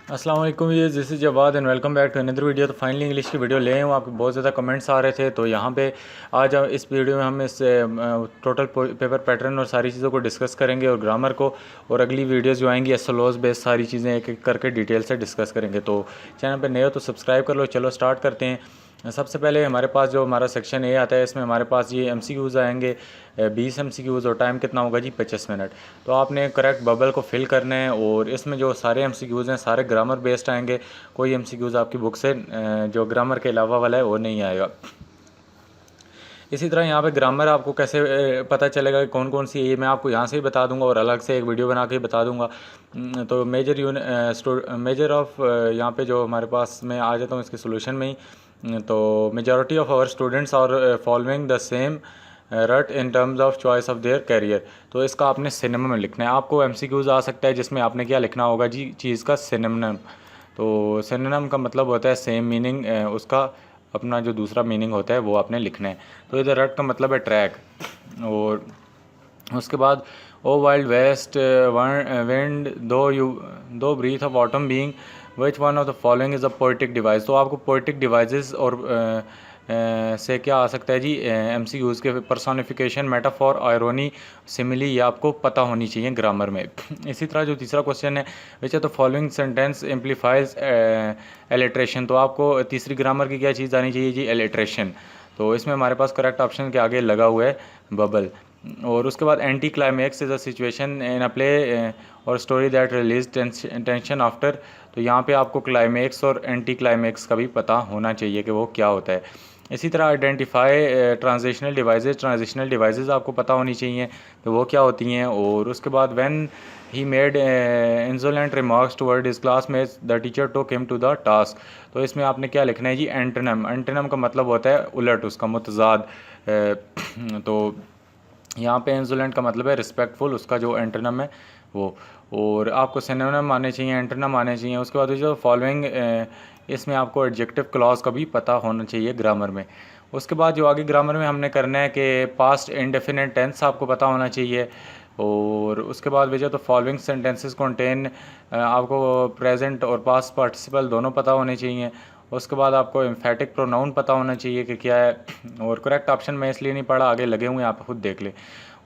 अस्सलाम वालेकुम, ये this is Jawad and welcome back to another video. तो फाइनली इंग्लिश की वीडियो ले आए हूँ। आपके बहुत ज़्यादा कमेंट्स आ रहे थे, तो यहाँ पे आज इस वीडियो में हम इस टोटल पेपर पैटर्न और सारी चीज़ों को डिस्कस करेंगे और ग्रामर को, और अगली वीडियोस जो आएंगी एसएलओस बेस्ड सारी चीज़ें एक एक करके डिटेल से डिस्कस करेंगे। तो चैनल पर नए हो तो सब्सक्राइब कर लो। चलो स्टार्ट करते हैं। सबसे पहले हमारे पास जो हमारा सेक्शन ए आता है, इसमें हमारे पास ये एमसीक्यूज़ आएंगे 20 एमसीक्यूज़, और टाइम कितना होगा जी 25 मिनट। तो आपने करेक्ट बबल को फिल करना है, और इसमें जो सारे एमसीक्यूज़ हैं सारे ग्रामर बेस्ड आएंगे। कोई एमसीक्यूज़ आपकी बुक से जो ग्रामर के अलावा वाला है वो नहीं आएगा। इसी तरह यहाँ पे ग्रामर आपको कैसे पता चलेगा कि कौन कौन सी है, ये मैं आपको यहाँ से ही बता दूंगा और अलग से एक वीडियो बना के बता दूंगा। तो मेजर ऑफ यहाँ पे जो हमारे पास, मैं आ जाता हूँ इसके सोल्यूशन में ही। तो majority of our students are following the same rut in terms of choice of their career. तो इसका आपने सिनोनिम में लिखना है। आपको एमसीक्यूज़ आ सकता है जिसमें आपने क्या लिखना होगा जी, चीज़ का सिनोनिम। तो सिनोनिम का मतलब होता है सेम मीनिंग, उसका अपना जो दूसरा मीनिंग होता है वो आपने लिखना है। तो इधर रट का मतलब है ट्रैक। और उसके बाद O wild west wind thou breath of autumn being which one of the following is a poetic device. तो आपको पोएटिक डिवाइसेस और से क्या आ सकता है जी, एमसीक्यूज़ के पर्सोनिफिकेशन, मेटाफॉर, आयरोनी, सिमिली, ये आपको पता होनी चाहिए ग्रामर में। इसी तरह जो तीसरा क्वेश्चन है, which are the following sentence amplifies alliteration. तो आपको तीसरी ग्रामर की क्या चीज़ आनी चाहिए जी, एलिट्रेशन। तो इसमें हमारे पास करेक्ट ऑप्शन के आगे लगा हुआ है बबल। और उसके बाद anti climax is a situation in a play और story that release tension after. तो यहाँ पे आपको क्लाइमैक्स और एंटी क्लाइमैक्स का भी पता होना चाहिए कि वो क्या होता है। इसी तरह आइडेंटिफाई ट्रांजिशनल डिवाइसेस आपको पता होनी चाहिए कि वो क्या होती हैं। और उसके बाद when he made insolent remarks toward his classmates the teacher took him to the task. तो इसमें आपने क्या लिखना है जी, एंटोनिम। एंटोनिम का मतलब होता है उलट, उसका मुतजाद। तो यहाँ पे इंसोलेंट का मतलब है रिस्पेक्टफुल, उसका जो एंटोनिम है वो। और आपको सिनोनिम आने चाहिए, एंटोनिम आने चाहिए। उसके बाद जो फॉलोइंग, इसमें आपको एडजेक्टिव क्लॉज का भी पता होना चाहिए ग्रामर में। उसके बाद जो आगे ग्रामर में हमने करना है कि पास्ट इंडेफिनिट टेंस आपको पता होना चाहिए। और उसके बाद वजह तो फॉलोइंग सेंटेंसेस कंटेन, आपको प्रेजेंट और पास्ट पार्टिसिपल दोनों पता होने चाहिए। उसके बाद आपको एम्फेटिक प्रोनाउन पता होना चाहिए कि क्या है। और करेक्ट ऑप्शन मैं इसलिए नहीं पढ़ा, आगे लगे हुए हैं, आप खुद देख लें।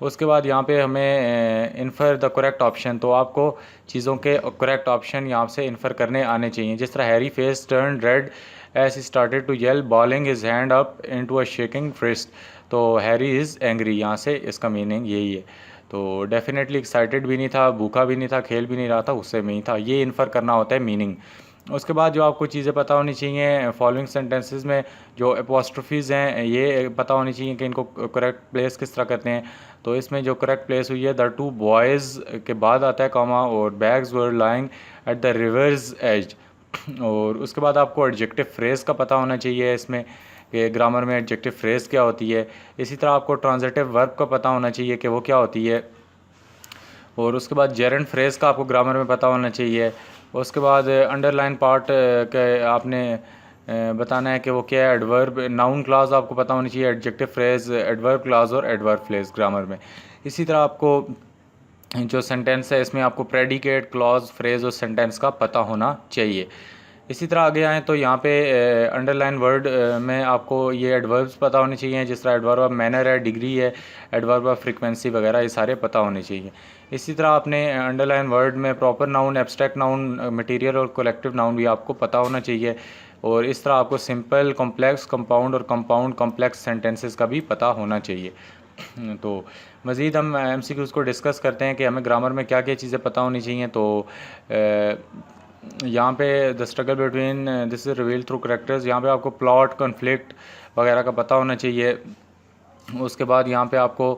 उसके बाद यहाँ पे हमें इन्फर द करेक्ट ऑप्शन। तो आपको चीज़ों के करेक्ट ऑप्शन यहाँ से इन्फर करने आने चाहिए। जिस तरह Harry face turn red as he started to yell balling his hand up into a shaking fist. तो हैरी इज़ एंग्री, यहाँ से इसका मीनिंग यही है। तो डेफिनेटली एक्साइटेड भी नहीं था, भूखा भी नहीं था, खेल भी नहीं रहा था, गुस्से में ही था। ये इन्फर करना होता है मीनिंग। उसके बाद जो आपको चीज़ें पता होनी चाहिए फॉलोइंग सेंटेंसेस में, जो एपोस्ट्रोफीज़ हैं ये पता होनी चाहिए कि इनको करेक्ट प्लेस किस तरह करते हैं। तो इसमें जो करेक्ट प्लेस हुई है, द टू बॉयज़ के बाद आता है कॉमा, और bags were lying at the river's edge. और उसके बाद आपको एडजेक्टिव फ्रेज़ का पता होना चाहिए इसमें, कि ग्रामर में एडजेक्टिव फ्रेज़ क्या होती है। इसी तरह आपको ट्रांजिटिव वर्ब का पता होना चाहिए कि वो क्या होती है। और उसके बाद जेरेंट फ्रेज़ का आपको ग्रामर में पता होना चाहिए। उसके बाद अंडरलाइन पार्ट के आपने बताना है कि वो क्या है। एडवर्ब नाउन क्लास आपको पता होनी चाहिए, एडजेक्टिव फ्रेज़, एडवर्ब क्लास और एडवर्ब फ्रेज़ ग्रामर में। इसी तरह आपको जो सेंटेंस है इसमें आपको प्रेडिकेट, क्लॉज, फ्रेज़ और सेंटेंस का पता होना चाहिए। इसी तरह आगे आएँ तो यहाँ पे अंडरलाइन वर्ड में आपको ये एडवर्ब्स पता होने चाहिए, जिस तरह एडवर्ब ऑफ मैनर है, डिग्री है, एडवर्ब ऑफ फ्रीक्वेंसी वगैरह, ये सारे पता होने चाहिए। इसी तरह आपने अंडरलाइन वर्ड में proper noun, abstract noun, material और कलेक्टिव नाउन भी आपको पता होना चाहिए। और इस तरह आपको सिंपल, कॉम्प्लेक्स, कंपाउंड और कंपाउंड कॉम्प्लेक्स सेंटेंसेस का भी पता होना चाहिए। तो मज़ीद हम एमसीक्यूज़ को डिस्कस करते हैं कि हमें ग्रामर में क्या क्या चीज़ें पता होनी चाहिए। तो यहाँ पे the struggle between this is reveal through characters, यहाँ पे आपको प्लॉट, कॉन्फ्लिक्ट वगैरह का पता होना चाहिए। उसके बाद यहाँ पे आपको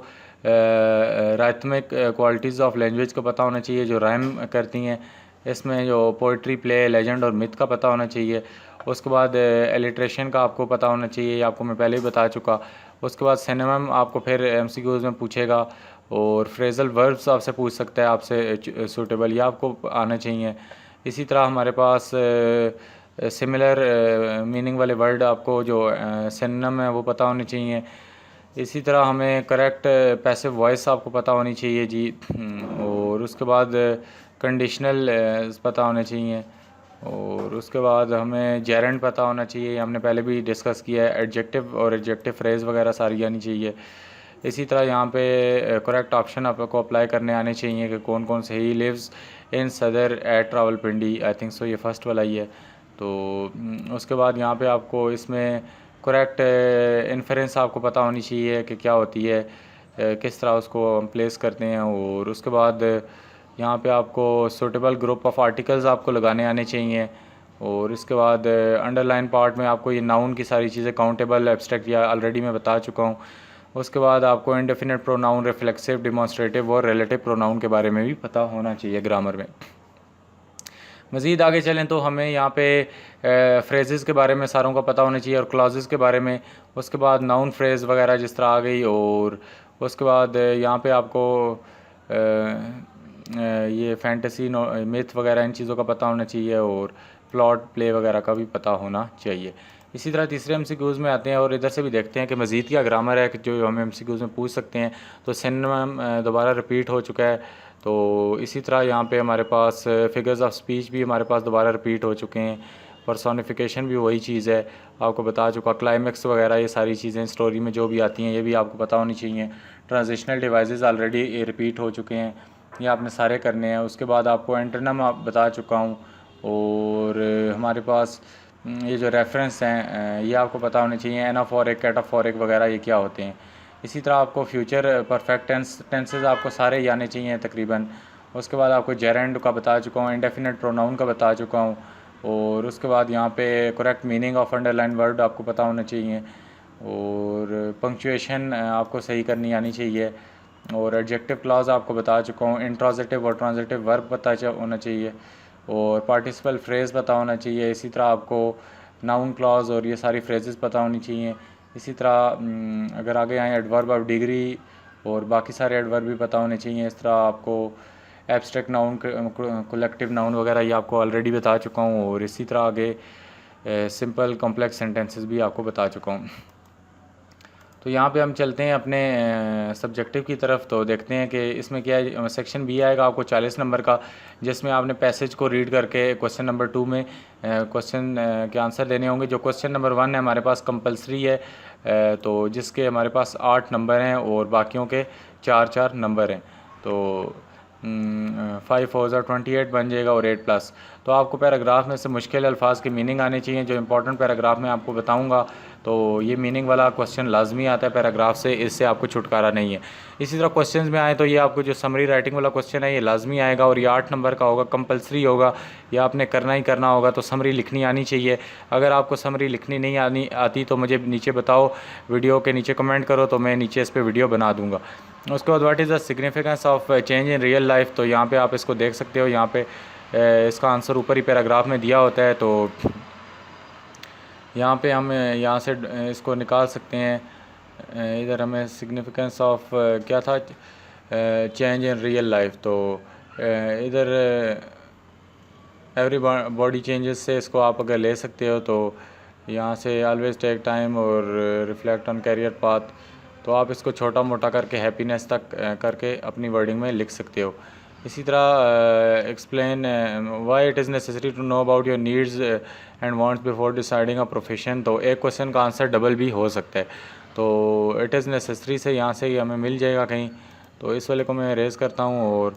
राइथमिक क्वालिटीज़ ऑफ लैंग्वेज का पता होना चाहिए, जो राइम करती हैं। इसमें जो पोइट्री, प्ले, लेजेंड और मिथ का पता होना चाहिए। उसके बाद एलिट्रेशन का आपको पता होना चाहिए, ये आपको मैं पहले ही बता चुका। उसके बाद सिनोनिम आपको फिर एमसीक्यूज़ में पूछेगा। और फ्रेजल वर्ब्स आपसे पूछ सकता है, आपसे सूटेबल, ये आपको आना चाहिए। इसी तरह हमारे पास सिमिलर मीनिंग वाले वर्ड आपको जो सिनोनिम है वो पता होने चाहिए। इसी तरह हमें करेक्ट पैसिव वॉइस आपको पता होनी चाहिए जी। और उसके बाद कंडीशनल पता होने चाहिए। और उसके बाद हमें जेरेंड पता होना चाहिए, हमने पहले भी डिस्कस किया है। एडजेक्टिव और एडजेक्टिव फ्रेज़ वगैरह सारी आनी चाहिए। इसी तरह यहाँ पे करेक्ट ऑप्शन आपको अप्लाई करने आने चाहिए कि कौन कौन से। ही lives in Saddar at Rawalpindi, I think so ये फर्स्ट वाला ही है। तो उसके बाद यहाँ पे आपको इसमें करेक्ट इन्फरेंस आपको पता होनी चाहिए कि क्या होती है, किस तरह उसको हम प्लेस करते हैं। और उसके बाद यहाँ पे आपको सूटेबल ग्रुप ऑफ आर्टिकल्स आपको लगाने आने चाहिए। और इसके बाद अंडरलाइन पार्ट में आपको ये नाउन की सारी चीज़ें काउंटेबल, एब्स्ट्रैक्ट या ऑलरेडी मैं बता चुका हूँ। उसके बाद आपको इंडेफिनिट प्रोनाउन, रिफ्लेक्सिव, डिमॉन्स्ट्रेटिव और रिलेटिव प्रोनाउन के बारे में भी पता होना चाहिए ग्रामर में। मज़ीद आगे चलें तो हमें यहाँ पे फ्रेजेस के बारे में सारों का पता होना चाहिए और क्लॉजेस के बारे में। उसके बाद नाउन फ्रेज़ वगैरह जिस तरह आ गई। और उसके बाद यहाँ पे आपको ये फैंटेसी, मिथ वगैरह इन चीज़ों का पता होना चाहिए और प्लॉट प्ले वगैरह का भी पता होना चाहिए। इसी तरह तीसरे MCQs में आते हैं और इधर से भी देखते हैं कि मज़ीद क्या ग्रामर है कि जो हम MCQs में पूछ सकते हैं। तो सिनोनिम दोबारा रिपीट हो चुका है। तो इसी तरह यहाँ पे हमारे पास फिगर्स ऑफ स्पीच भी हमारे पास दोबारा रिपीट हो चुके हैं। पर्सोनिफिकेशन भी वही चीज़ है, आपको बता चुका। क्लाइमेक्स वगैरह ये सारी चीज़ें स्टोरी में जो भी आती हैं ये भी आपको पता होनी चाहिए। ट्रांजिशनल डिवाइसेस ऑलरेडी रिपीट हो चुके हैं, ये आपने सारे करने हैं। उसके बाद आपको एंटोनिम आप बता चुका हूँ। और हमारे पास ये जो रेफरेंस हैं ये आपको पता होने चाहिए। एनाफोरिक, कैटाफोरिक वगैरह ये क्या होते हैं। इसी तरह आपको फ्यूचर परफेक्ट टेंसेस आपको सारे ही आने चाहिए तकरीबन। उसके बाद आपको जेरेंड का बता चुका हूँ, इंडेफिनिट प्रोनाउन का बता चुका हूँ। और उसके बाद यहाँ पे correct meaning of underline word आपको पता होना चाहिए। और पंक्चुएशन आपको सही करनी आनी चाहिए। और एडजेक्टिव क्लॉज आपको बता चुका हूँ। इंट्रांजिटिव और ट्रांजिटिव वर्ब पता होना चाहिए और पार्टिसिपल फ्रेज़ पता होना चाहिए। इसी तरह आपको नाउन क्लॉज और ये सारी फ्रेजेस पता होनी चाहिए। इसी तरह अगर आगे आए एडवर्ब ऑफ डिग्री और बाकी सारे एडवर्ब भी पता होने चाहिए। इस तरह आपको एब्स्ट्रैक्ट नाउन, कलेक्टिव नाउन वगैरह ये आपको ऑलरेडी बता चुका हूँ। और इसी तरह आगे सिंपल कॉम्प्लेक्स सेंटेंसेस भी आपको बता चुका हूँ। तो यहाँ पे हम चलते हैं अपने सब्जेक्टिव की तरफ। तो देखते हैं कि इसमें क्या है। सेक्शन बी आएगा आपको 40 नंबर का, जिसमें आपने पैसेज को रीड करके क्वेश्चन नंबर 2 में क्वेश्चन के आंसर देने होंगे। जो क्वेश्चन नंबर 1 है हमारे पास कंपलसरी है, तो जिसके हमारे पास 8 नंबर हैं और बाकियों के 4 नंबर हैं। तो 5 4 28 बन जाएगा और 8+। तो आपको पैराग्राफ में से मुश्किल अल्फाज की मीनिंग आने चाहिए। जो इंपॉर्टेंट पैराग्राफ में आपको बताऊंगा तो ये मीनिंग वाला क्वेश्चन लाजमी आता है पैराग्राफ से, इससे आपको छुटकारा नहीं है। इसी तरह क्वेश्चंस में आए तो ये आपको जो समरी राइटिंग वाला क्वेश्चन है ये लाजमी आएगा और ये 8 नंबर का होगा, कंपलसरी होगा, ये आपने करना ही करना होगा। तो समरी लिखनी आनी चाहिए। अगर आपको समरी लिखनी नहीं आती तो मुझे नीचे बताओ, वीडियो के नीचे कमेंट करो, तो मैं नीचे इस पर वीडियो बना दूँगा। उसके बाद what is the significance of change in real life, तो यहाँ पे आप इसको देख सकते हो। यहाँ पे इसका आंसर ऊपर ही पैराग्राफ में दिया होता है। तो यहाँ पे हम यहाँ से इसको निकाल सकते हैं। इधर हमें सिग्निफिकेंस ऑफ क्या था, चेंज इन रियल लाइफ। तो इधर एवरी बॉडी चेंजेस से इसको आप अगर ले सकते हो तो यहाँ से ऑलवेज टेक टाइम और रिफ्लेक्ट ऑन कैरियर पाथ, तो आप इसको छोटा मोटा करके हैप्पीनेस तक करके अपनी वर्डिंग में लिख सकते हो। इसी तरह explain why it is necessary to know about your needs and wants before deciding a profession. तो एक क्वेश्चन का आंसर डबल भी हो सकता है। तो इट इज़ नेसेसरी से यहाँ से ही हमें मिल जाएगा कहीं, तो इस वाले को मैं रेज़ करता हूँ और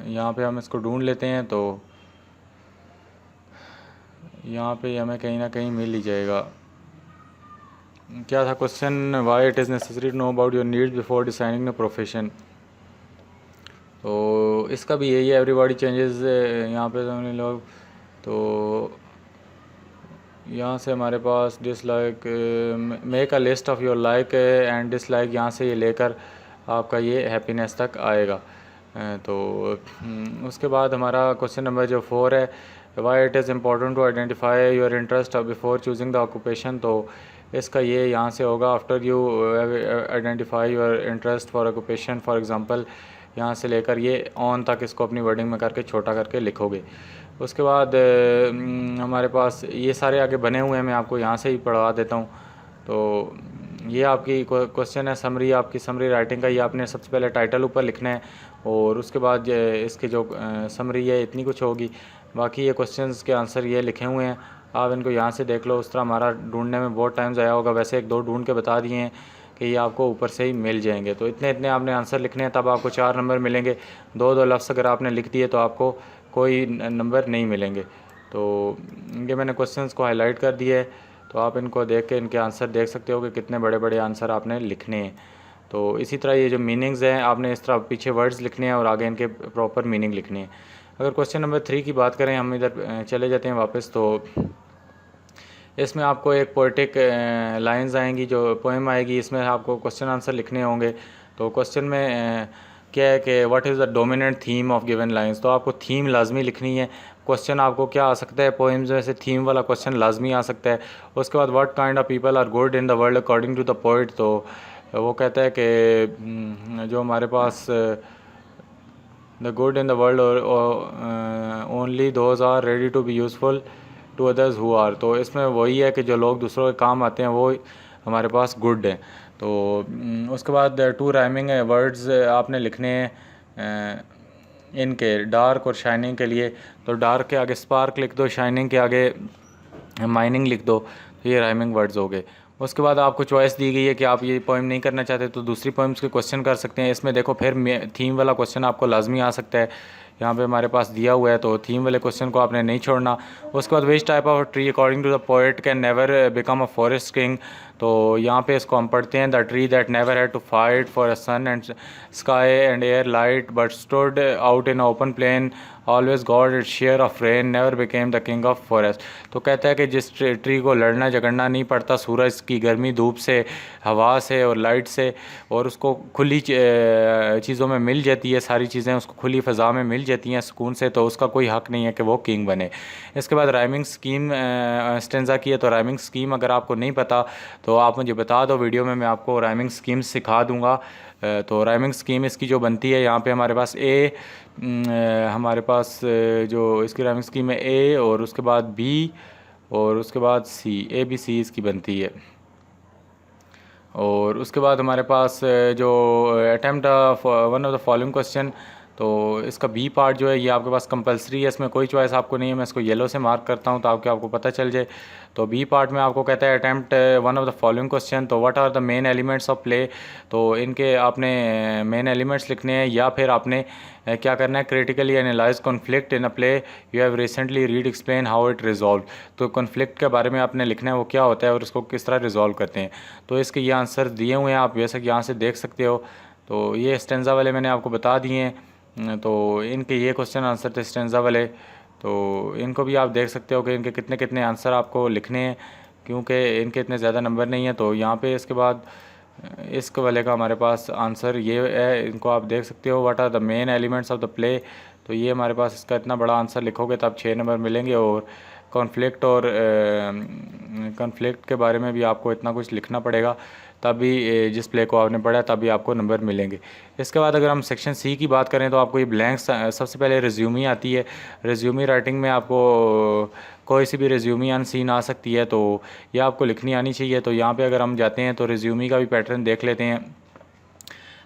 यहाँ पे हम इसको ढूंढ लेते हैं। तो यहाँ पे हमें कहीं ना कहीं मिल ही जाएगा। क्या था question, why it is necessary to know about your needs before deciding a profession. तो इसका भी यही है, एवरीबॉडी चेंजेस। यहाँ पे हमने लोग, तो यहाँ से हमारे पास dislike, make a list of your like and dislike, यहाँ से ये लेकर आपका ये हैप्पीनेस तक आएगा। तो उसके बाद हमारा क्वेश्चन नंबर जो 4 है, why it is important to identify your interest before choosing the occupation. तो इसका ये यहाँ से होगा, after you identify your interest for occupation, for example यहाँ से लेकर ये ऑन तक इसको अपनी वर्डिंग में करके छोटा करके लिखोगे। उसके बाद हमारे पास ये सारे आगे बने हुए हैं, मैं आपको यहाँ से ही पढ़वा देता हूँ। तो ये आपकी क्वेश्चन है समरी, आपकी समरी राइटिंग का। ये आपने सबसे पहले टाइटल ऊपर लिखना है और उसके बाद इसके जो समरी है इतनी कुछ होगी। बाकी ये क्वेश्चंस के आंसर ये लिखे हुए हैं, आप इनको यहाँ से देख लो। उस तरह हमारा ढूंढने में बहुत टाइम ज़ाया होगा, वैसे एक दो ढूंढ के बता दिए हैं कि ये आपको ऊपर से ही मिल जाएंगे। तो इतने इतने आपने आंसर लिखने हैं, तब आपको 4 नंबर मिलेंगे। दो दो लफ्ज़ अगर आपने लिख दिए तो आपको कोई नंबर नहीं मिलेंगे। तो ये मैंने क्वेश्चंस को हाईलाइट कर दिया है, तो आप इनको देख के इनके आंसर देख सकते हो कि कितने बड़े बड़े आंसर आपने लिखने हैं। तो इसी तरह ये जो मीनिंग्स हैं आपने इस तरह पीछे वर्ड्स लिखने हैं और आगे इनके प्रॉपर मीनिंग लिखने हैं। अगर क्वेश्चन नंबर 3 की बात करें, हम इधर चले जाते हैं वापस। तो इसमें आपको एक पोएटिक लाइंस आएंगी, जो पोएम आएगी, इसमें आपको क्वेश्चन आंसर लिखने होंगे। तो क्वेश्चन में क्या है कि what is the dominant theme of given lines, तो आपको थीम लाजमी लिखनी है। क्वेश्चन आपको क्या आ सकता है, पोएम्स में से थीम वाला क्वेश्चन लाजमी आ सकता है। उसके बाद what kind of people are good in the world according to the poet, तो वो कहता है कि जो हमारे पास the good in the world only those are ready to be useful to others who are, तो इसमें वही है कि जो लोग दूसरों के काम आते हैं वो हमारे पास गुड हैं। तो उसके बाद 2 राइमिंग वर्ड्स आपने लिखने हैं इनके डार्क और शाइनिंग के लिए। तो डार्क के आगे स्पार्क लिख दो, शाइनिंग के आगे माइनिंग लिख दो, तो ये राइमिंग वर्ड्स हो गए। उसके बाद आपको चॉइस दी गई है कि आप ये पोएम नहीं करना चाहते तो दूसरी पोएम्स के क्वेश्चन कर सकते हैं। इसमें देखो फिर थीम वाला क्वेश्चन आपको लाजमी आ सकता है, यहाँ पे हमारे पास दिया हुआ है, तो थीम वाले क्वेश्चन को आपने नहीं छोड़ना। उसके बाद which type of tree according to the poet can never become a forest king, तो यहाँ पे इसको हम पढ़ते हैं the tree that never had to fight for a sun and sky and air light but stood out in open plain always got its share of rain never became the king of forest. तो कहता है कि जिस tree को लड़ना झगड़ना नहीं पड़ता सूरज की गर्मी धूप से, हवा से और लाइट से, और उसको खुली चीज़ों में मिल जाती है, सारी चीज़ें उसको खुली फ़ज़ा में मिल जाती हैं सुकून से, तो उसका कोई हक़ नहीं है कि वो किंग बने। इसके बाद राइमिंग स्कीम स्टेंजा की है, तो राइमिंग स्कीम अगर आपको नहीं पता तो आप मुझे बता दो, वीडियो में मैं आपको राइमिंग स्कीम सिखा दूँगा। तो राइमिंग स्कीम इसकी जो बनती है, यहाँ पे हमारे पास हमारे पास जो इसकी राइमिंग स्कीम है ए, और उसके बाद बी, और उसके बाद सी, ABC इसकी बनती है। और उसके बाद हमारे पास जो attempt one of the following question, तो इसका बी पार्ट जो है ये आपके पास कंपलसरी है, इसमें कोई चॉइस आपको नहीं है। मैं इसको येलो से मार्क करता हूँ ताकि आपको पता चल जाए। तो बी पार्ट में आपको कहता है attempt one of the following question, तो what are the main elements of play, तो इनके आपने मेन एलिमेंट्स लिखने हैं, या फिर आपने क्या करना है, critically analyse conflict in a play you have recently read explain how it resolve, तो कॉन्फ्लिक्ट के बारे में आपने लिखना है वो क्या होता है और उसको किस तरह रिजॉल्व करते हैं। तो इसके ये आंसर दिए हुए हैं, आप वैसे यहाँ से देख सकते हो। तो ये स्टेंजा वाले मैंने आपको बता दिए हैं, तो इनके ये क्वेश्चन आंसर थे स्टेंजा वाले। तो इनको भी आप देख सकते हो कि इनके कितने कितने आंसर आपको लिखने हैं, क्योंकि इनके इतने ज़्यादा नंबर नहीं हैं। तो यहाँ पे इसके बाद इसके वाले का हमारे पास आंसर ये है, इनको आप देख सकते हो, what are the main elements of the play, तो ये हमारे पास इसका इतना बड़ा आंसर लिखोगे तब 6 नंबर मिलेंगे। और कॉन्फ्लिक्ट और कॉन्फ्लिक्ट के बारे में भी आपको इतना कुछ लिखना पड़ेगा, तभी जिस प्ले को आपने पढ़ा तभी आपको नंबर मिलेंगे। इसके बाद अगर हम सेक्शन सी की बात करें तो आपको ये ब्लैंक्स सबसे पहले रिज्यूमी आती है। रिज्यूमी राइटिंग में आपको कोई सी भी रिज्यूमी अन सीन आ सकती है, तो ये आपको लिखनी आनी चाहिए। तो यहाँ पे अगर हम जाते हैं तो रिज्यूमी का भी पैटर्न देख लेते हैं।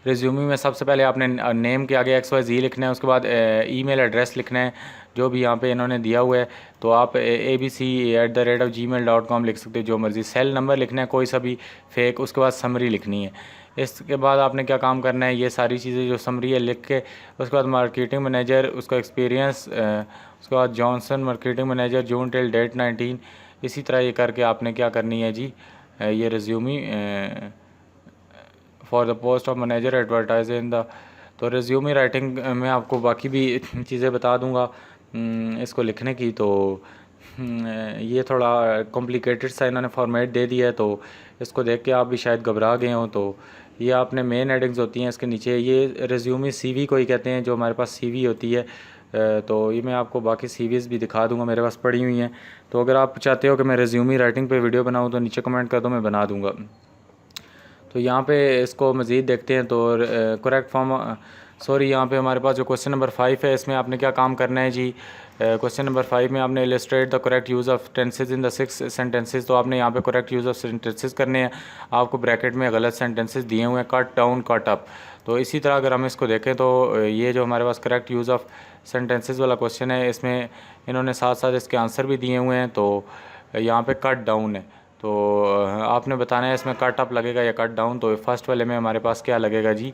रिज्यूमी में सबसे पहले आपने नेम के आगे XYZ लिखना है, उसके बाद ईमेल एड्रेस लिखना है जो भी यहाँ पे इन्होंने दिया हुआ है। तो आप abc@gmail.com लिख सकते हो, जो मर्ज़ी। सेल नंबर लिखना है कोई सा भी फेक, उसके बाद समरी लिखनी है। इसके बाद आपने क्या काम करना है, ये सारी चीज़ें जो समरी है लिख के, उसके बाद मार्केटिंग मैनेजर, उसका एक्सपीरियंस, उसके बाद जॉनसन मार्केटिंग मैनेजर जून टिल डेट 19, इसी तरह ये करके आपने क्या करनी है जी, ये resume for the post of manager advertise in the, तो रिज्यूमी राइटिंग में आपको बाकी भी चीज़ें बता दूंगा इसको लिखने की। तो ये थोड़ा कॉम्प्लिकेटेड सा इन्होंने फॉर्मेट दे दिया है, तो इसको देख के आप भी शायद घबरा गए हों। तो ये आपने मेन हेडिंग्स होती हैं इसके नीचे, ये रिज्यूमी CV को ही कहते हैं, जो हमारे पास CV होती है। तो ये मैं आपको बाकी CVs भी दिखा दूंगा, मेरे पास पड़ी हुई हैं। तो अगर आप चाहते हो कि मैं रिज्यूमी राइटिंग पे वीडियो बनाऊँ तो नीचे कमेंट कर दो, मैं बना दूँगा। तो यहाँ पे इसको मज़ीद देखते हैं। तो करेक्ट फॉर्म सॉरी, यहाँ पे हमारे पास जो क्वेश्चन नंबर 5 है इसमें आपने क्या काम करना है जी। क्वेश्चन नंबर 5 में आपने illustrate the correct use of tenses in the 6 sentences. तो आपने यहाँ पे करेक्ट यूज़ ऑफ सेंटेंसेज करने हैं। आपको ब्रैकेट में गलत सेंटेंसेज दिए हुए हैं, कट डाउन कट अप। तो इसी तरह अगर हम इसको देखें तो ये जो हमारे पास करेक्ट यूज़ ऑफ सेंटेंसेज वाला क्वेश्चन है इसमें इन्होंने साथ साथ इसके आंसर भी दिए हुए हैं। तो यहाँ पे कट डाउन है, तो आपने बताना है इसमें कट अप लगेगा या कट डाउन। तो फर्स्ट वाले में हमारे पास क्या लगेगा जी,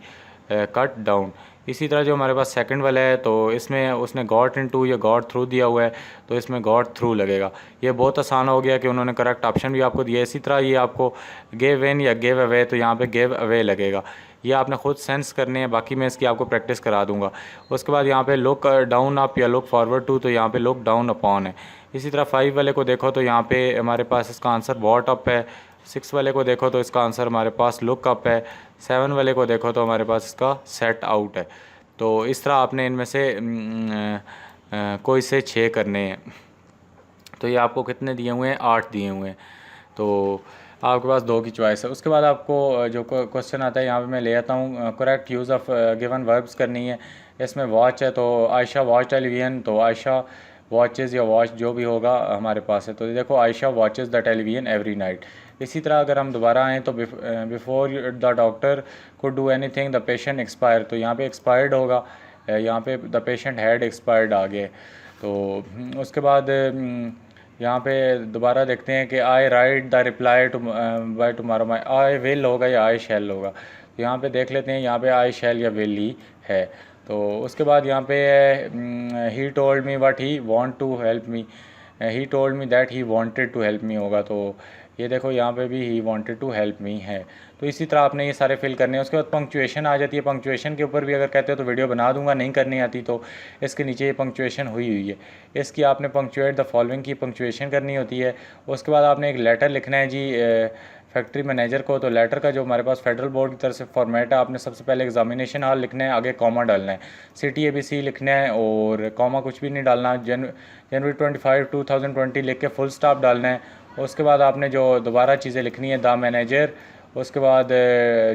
कट डाउन। इसी तरह जो हमारे पास सेकंड वाला है तो इसमें उसने गॉट इनटू या गॉट थ्रू दिया हुआ है, तो इसमें गॉट थ्रू लगेगा। ये बहुत आसान हो गया कि उन्होंने करेक्ट ऑप्शन भी आपको दिया है। इसी तरह ये आपको गेव इन या गेव अवे, तो यहाँ पे गेव अवे लगेगा। ये आपने खुद सेंस करने हैं, बाकी मैं इसकी आपको प्रैक्टिस करा दूंगा। उसके बाद यहाँ पे लुक डाउन अप या लुक फॉरवर्ड टू, तो यहाँ पे लुक डाउन अपॉन है। इसी तरह 5 वाले को देखो तो यहाँ पे हमारे पास इसका आंसर वॉट अप है। 6 वाले को देखो तो इसका आंसर हमारे पास लुक अप है। 7 वाले को देखो तो हमारे पास इसका सेट आउट है। तो इस तरह आपने इनमें से कोई से 6 करने हैं। तो ये आपको कितने दिए हुए हैं, 8 दिए हुए हैं। तो आपके पास 2 की चॉइस है। उसके बाद आपको जो क्वेश्चन आता है यहाँ पे मैं ले आता हूँ, correct use of given verbs करनी है। इसमें वॉच है, तो आयशा वॉच टेलीविज़न, तो आयशा वॉचेज़ या वॉच जो भी होगा हमारे पास है। तो देखो Ayesha watches the television every night. इसी तरह अगर हम दोबारा आएँ तो before the doctor could do any thing the patient expire, तो यहाँ पे एक्सपायर्ड होगा, यहाँ पे द पेशेंट हैड एक्सपायर्ड आ गए। तो उसके बाद यहाँ पे दोबारा देखते हैं कि I write the reply to by tomorrow, my I will होगा या आई शैल होगा। तो यहाँ पे देख लेते हैं, यहाँ पे आई शैल या विल ही है। तो उसके बाद यहाँ पे he told me but he want to help me, he told me that he wanted to help me होगा। तो ये देखो यहाँ पे भी he wanted to help me है। तो इसी तरह आपने ये सारे फिल करने हैं। उसके बाद पंक्चुएशन आ जाती है। पंक्चुएशन के ऊपर भी अगर कहते हो तो वीडियो बना दूंगा, नहीं करनी आती तो इसके नीचे ये पंक्चुएशन हुई है, इसकी आपने पंक्चुएट द फॉलोइंग की पंक्चुएशन करनी होती है। उसके बाद आपने एक लेटर लिखना है जी फैक्ट्री मैनेजर को। तो लेटर का जो हमारे पास फेडरल बोर्ड की तरफ से फॉर्मेट है, आपने सबसे पहले एग्जामिनेशन हॉल लिखना है, आगे कॉमा डालना है, सिटी ABC लिखना है और कॉमा कुछ भी नहीं डालना। जनवरी 25 2020 लिख के फुल स्टॉप डालना है। उसके बाद आपने जो दोबारा चीज़ें लिखनी है, द मैनेजर। उसके बाद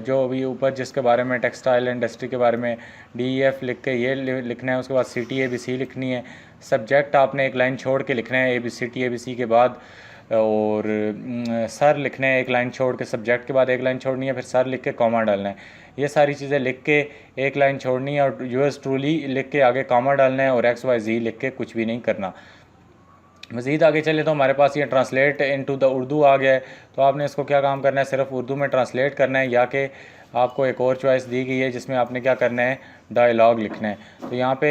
जो भी ऊपर जिसके बारे में टेक्सटाइल इंडस्ट्री के बारे में DEF लिख के ये लिखना है। उसके बाद सिटी ABC लिखनी है। सब्जेक्ट आपने एक लाइन छोड़ के लिखना है सिटी ABC के बाद, और सर लिखना है एक लाइन छोड़ के, सब्जेक्ट के बाद एक लाइन छोड़नी है, फिर सर लिख के कॉमा डालना है। ये सारी चीज़ें लिख के एक लाइन छोड़नी है और यूएस ट्रूली लिख के आगे कॉमा डालना है और XYZ लिख के कुछ भी नहीं करना। मज़ीद आगे चले तो हमारे पास ये ट्रांसलेट इनटू द उर्दू आ गया है। तो आपने इसको क्या काम करना है, सिर्फ उर्दू में ट्रांसलेट करना है, या कि आपको एक और चॉइस दी गई है जिसमें आपने क्या करना है, डायलॉग लिखना है। तो यहाँ पे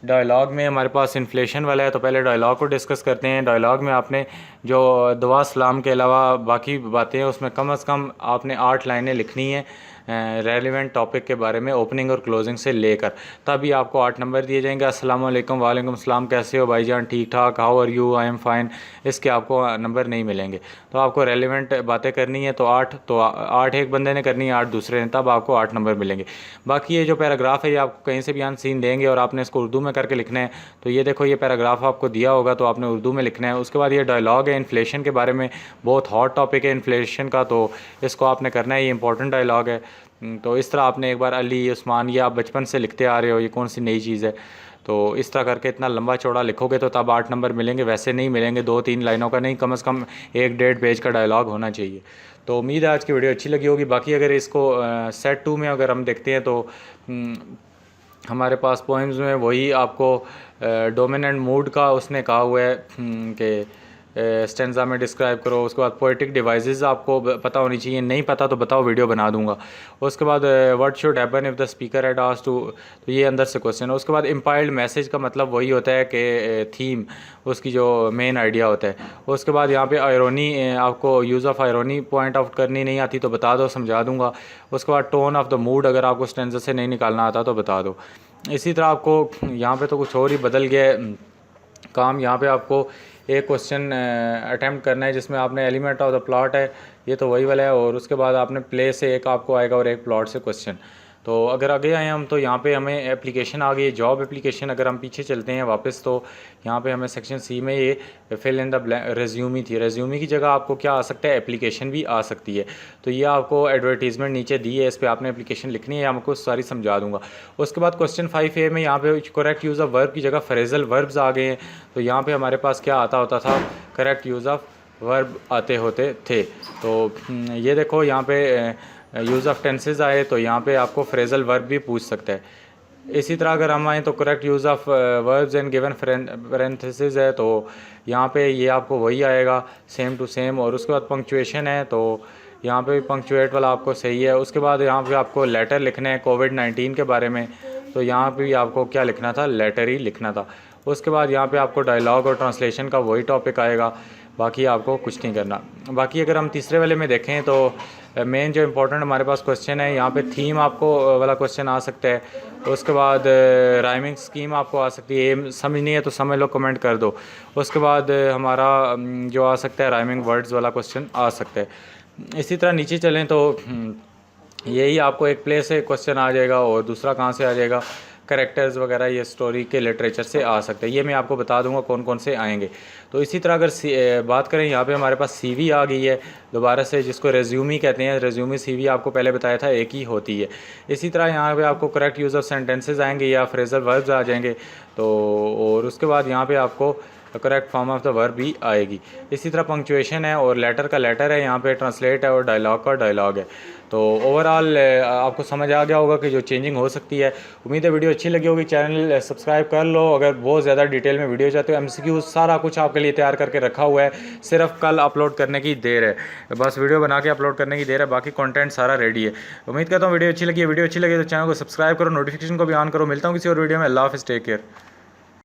डायलॉग में हमारे पास इन्फ्लेशन वाला है। तो पहले डायलॉग को डिस्कस करते हैं। डायलॉग में आपने जो दुआ सलाम के अलावा बाकी बातें हैं उसमें कम से कम आपने 8 लाइनें लिखनी हैं रेलिवेंट टॉपिक के बारे में, ओपनिंग और क्लोजिंग से लेकर, तभी आपको 8 नंबर दिए जाएंगे। अस्सलाम वालेकुम, वालेकुम सलाम, कैसे हो भाईजान, ठीक ठाक, how are you, I am fine, इसके आपको नंबर नहीं मिलेंगे। तो आपको रेलिवेंट बातें करनी है तो 8 एक बंदे ने करनी है, 8 दूसरे ने, तब आपको 8 नंबर मिलेंगे। बाकी ये जो पैराग्राफ है ये आपको कहीं से भी अनसीन देंगे और आपने इसको उर्दू में करके लिखना है। तो ये देखो ये पैराग्राफ आपको दिया होगा तो आपने उर्दू में लिखना है। उसके बाद ये डायलॉग है इन्फ्लेशन के बारे में, बहुत हॉट टॉपिक है इन्फ्लेशन का, तो इसको आपने करना है, ये इंपॉर्टेंट डायलॉग है। तो इस तरह आपने एक बार अली उस्मान, ये आप बचपन से लिखते आ रहे हो, ये कौन सी नई चीज़ है। तो इस तरह करके इतना लंबा चौड़ा लिखोगे तो तब 8 नंबर मिलेंगे, वैसे नहीं मिलेंगे। 2-3 लाइनों का नहीं, कम से कम 1-1.5 पेज का डायलॉग होना चाहिए। तो उम्मीद है आज की वीडियो अच्छी लगी होगी। बाकी अगर इसको सेट 2 में अगर हम देखते हैं तो हमारे पास पोइम्स में वही आपको डोमिनेंट मूड का उसने कहा हुआ है कि स्टेंजा में डिस्क्राइब करो। उसके बाद पोएटिक डिवाइसेस आपको पता होनी चाहिए, नहीं पता तो बताओ, वीडियो बना दूंगा। उसके बाद what should happen if the speaker had asked to, तो ये अंदर से क्वेश्चन है। उसके बाद इम्पाइल्ड मैसेज का मतलब वही होता है कि थीम, उसकी जो मेन आइडिया होता है। उसके बाद यहाँ पे आयरोनी, आपको यूज़ ऑफ आयरोनी पॉइंट आउट करनी नहीं आती तो बता दो, समझा दूँगा। उसके बाद टोन ऑफ द मूड, अगर आपको स्टेंजा से नहीं निकालना आता तो बता दो। इसी तरह आपको यहाँ पे तो कुछ और ही बदल गया काम। यहाँ पे आपको एक क्वेश्चन अटैम्प्ट करना है जिसमें आपने एलिमेंट ऑफ द प्लॉट है, ये तो वही वाला है, और उसके बाद आपने प्ले से एक आपको आएगा और एक प्लॉट से क्वेश्चन। तो अगर आगे आए हम तो यहाँ पे हमें एप्लीकेशन आ गई है, जॉब एप्लीकेशन। अगर हम पीछे चलते हैं वापस तो यहाँ पे हमें सेक्शन सी में ये फिल इन द रेज्यूमी थी। रेज्यूमी की जगह आपको क्या आ सकता है, एप्लीकेशन भी आ सकती है। तो ये आपको एडवर्टीजमेंट नीचे दी है, इस पर आपने एप्लीकेशन लिखनी है, आपको सारी समझा दूंगा। उसके बाद क्वेश्चन 5A में यहाँ पे करेक्ट यूज़ ऑफ वर्ब की जगह फ्रेजल वर्ब्स आ गए हैं। तो यहाँ पे हमारे पास क्या आता होता था, करेक्ट यूज़ ऑफ वर्ब आते होते थे। तो ये देखो यहाँ पे यूज़ ऑफ टेंसेज आए तो यहाँ पे आपको फ्रेजल वर्ब भी पूछ सकता है। इसी तरह अगर हम आएँ तो correct use of verbs and given parenthesis है, तो यहाँ पे ये आपको वही आएगा सेम टू सेम। और उसके बाद पंक्चुएशन है, तो यहाँ पे भी पंक्चुएट वाला आपको सही है। उसके बाद यहाँ पे आपको लेटर लिखना है कोविड-19 के बारे में, तो यहाँ पे भी आपको क्या लिखना था, लेटर ही लिखना था। उसके बाद यहाँ पे आपको डायलॉग और ट्रांसलेशन का वही टॉपिक आएगा, बाकी आपको कुछ नहीं करना। बाकी अगर हम तीसरे वाले में देखें तो मेन जो इम्पोर्टेंट हमारे पास क्वेश्चन है, यहाँ पे थीम आपको वाला क्वेश्चन आ सकता है। उसके बाद राइमिंग स्कीम आपको आ सकती है, ये समझ नहीं है तो समझ लो, कमेंट कर दो। उसके बाद हमारा जो आ सकता है राइमिंग वर्ड्स वाला क्वेश्चन आ सकता है। इसी तरह नीचे चलें तो यही आपको एक प्लेस से क्वेश्चन आ जाएगा, और दूसरा कहाँ से आ जाएगा, करेक्टर्स वगैरह ये स्टोरी के लिटरेचर से आ सकते हैं। ये मैं आपको बता दूंगा कौन कौन से आएंगे। तो इसी तरह अगर बात करें, यहाँ पे हमारे पास सीवी आ गई है दोबारा से, जिसको रेज्यूमी कहते हैं। रेज्यूमी सीवी आपको पहले बताया था एक ही होती है। इसी तरह यहाँ पे आपको करेक्ट यूज़ ऑफ सेंटेंसेस आएंगे या फ्रेजल वर्ब्स आ जाएंगे। तो और उसके बाद यहाँ पे आपको correct form of the verb भी आएगी। इसी तरह पंक्चुएशन है, और लेटर का लेटर है, यहाँ पे ट्रांसलेट है, और डायलॉग का डायलॉग है। तो ओवरऑल आपको समझ आ गया होगा कि जो चेंजिंग हो सकती है। उम्मीद है वीडियो अच्छी लगी होगी, चैनल सब्सक्राइब कर लो। अगर बहुत ज़्यादा डिटेल में वीडियो चाहते हो, एमसीक्यू सारा कुछ आपके लिए तैयार करके रखा हुआ है, सिर्फ कल अपलोड करने की देर है, बस वीडियो बना के अपलोड करने की देर है, बाकी कंटेंट सारा रेडी है। उम्मीद करता हूँ वीडियो अच्छी लगी है। वीडियो अच्छी लगी तो चैनल को सब्सक्राइब करो, नोटिफिकेशन को भी ऑन करो। मिलता हूँ किसी और वीडियो में। अल्लाह हाफ़िज़, टेक केयर।